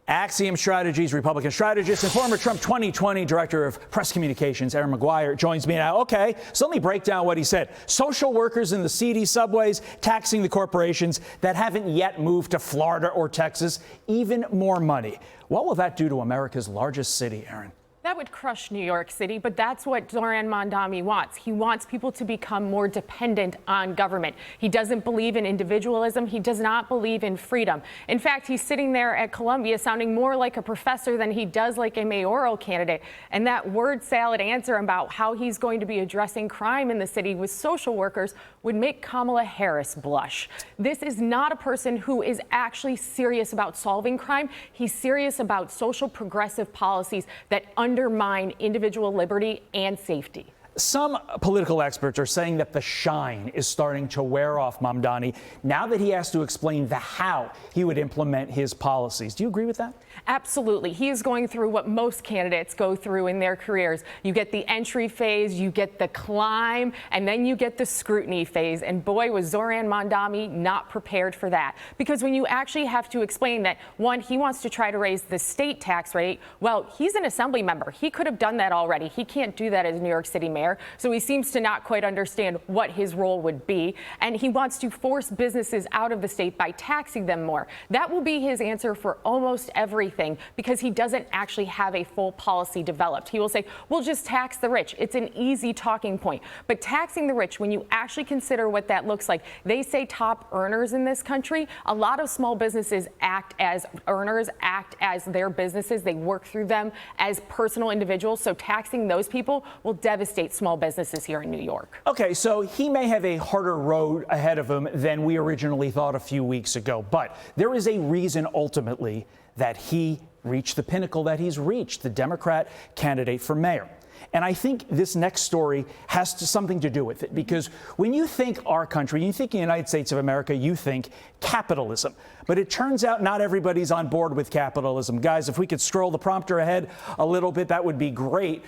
Axiom Strategies Republican strategist and former Trump 2020 Director of Press Communications, Aaron McGuire, joins me now. Okay, so let me break down what he said. Social workers in the seedy subways taxing the corporations that haven't yet moved to Florida or Texas. Even more money. What will that do to America's largest city, Aaron? That would crush New York City, but that's what Zohran Mamdani wants. He wants people to become more dependent on government. He doesn't believe in individualism. He does not believe in freedom. In fact, he's sitting there at Columbia sounding more like a professor than he does like a mayoral candidate. And that word salad answer about how he's going to be addressing crime in the city with social workers would make Kamala Harris blush. This is not a person who is actually serious about solving crime. He's serious about social progressive policies that undermine individual liberty and safety. Some political experts are saying that the shine is starting to wear off Mamdani now that he has to explain the how he would implement his policies. Do you agree with that? Absolutely. He is going through what most candidates go through in their careers. You get the entry phase, you get the climb, and then you get the scrutiny phase. And boy, was Zohran Mamdani not prepared for that. Because when you actually have to explain that, one, he wants to try to raise the state tax rate. Well, he's an assembly member. He could have done that already. He can't do that as New York City mayor. So he seems to not quite understand what his role would be. And he wants to force businesses out of the state by taxing them more. That will be his answer for almost everything, because he doesn't actually have a full policy developed. He will say, we'll just tax the rich. It's an easy talking point. But taxing the rich, when you actually consider what that looks like, they say top earners in this country. A lot of small businesses act as earners, act as their businesses. They work through them as personal individuals. So taxing those people will devastate small businesses here in New York. Okay, so he may have a harder road ahead of him than we originally thought a few weeks ago, but there is a reason ultimately that he reached the pinnacle that he's reached, the Democrat candidate for mayor. And I think this next story has something to do with it, because when you think our country, you think the United States of America, you think capitalism. But it turns out not everybody's on board with capitalism. Guys, if we could scroll the prompter ahead a little bit, that would be great.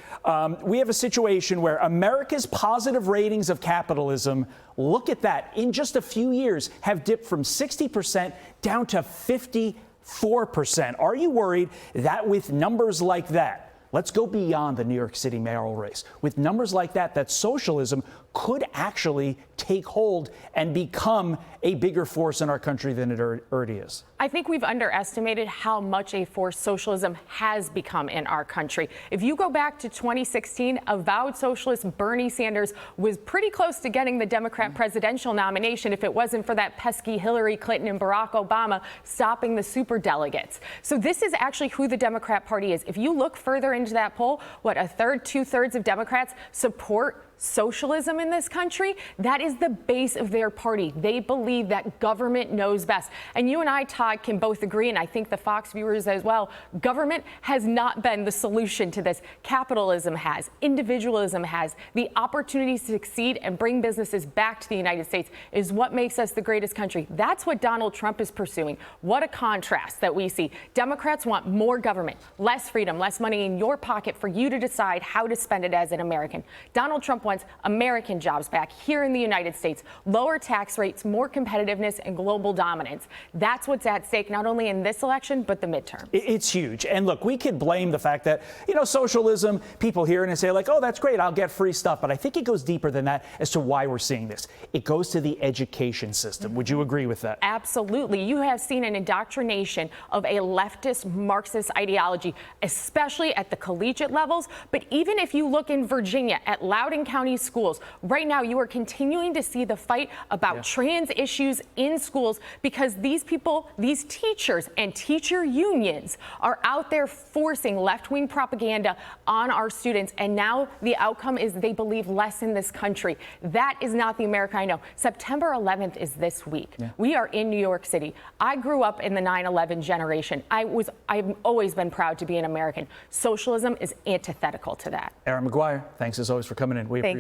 We have a situation where America's positive ratings of capitalism, look at that, in just a few years have dipped from 60% down to 54%. Are you worried that with numbers like that, let's go beyond the New York City mayoral race, with numbers like that, that socialism could actually take hold and become a bigger force in our country than it already is? I think we've underestimated how much a force socialism has become in our country. If you go back to 2016, avowed socialist Bernie Sanders was pretty close to getting the Democrat presidential nomination if it wasn't for that pesky Hillary Clinton and Barack Obama stopping the superdelegates. So this is actually who the Democrat Party is. If you look further into that poll, what, a third, two-thirds of Democrats support socialism in this country? That is the base of their party. They believe that government knows best. And you and I, Todd, can both agree, and I think the Fox viewers as well, government has not been the solution to this. Capitalism has, individualism has. The opportunity to succeed and bring businesses back to the United States is what makes us the greatest country. That's what Donald Trump is pursuing. What a contrast that we see. Democrats want more government, less freedom, less money in your pocket for you to decide how to spend it as an American. Donald Trump wants American jobs back here in the United States, lower tax rates, more competitiveness, and global dominance. That's what's at stake, not only in this election, but the midterm. It's huge. And look, we could blame the fact that, socialism, people hear it and say like, oh, that's great, I'll get free stuff. But I think it goes deeper than that as to why we're seeing this. It goes to the education system. Would you agree with that? Absolutely. You have seen an indoctrination of a leftist Marxist ideology, especially at the collegiate levels. But even if you look in Virginia at Loudoun County schools, right now you are continuing to see the fight about trans issues in schools, because these people, these teachers and teacher unions are out there forcing left-wing propaganda on our students. And now the outcome is they believe less in this country. That is not the America I know. September 11th is this week. We are in New York City. I grew up in the 9/11 generation. I've always been proud to be an American. Socialism is antithetical to that. Aaron McGuire, thanks as always for coming in. We appreciate it.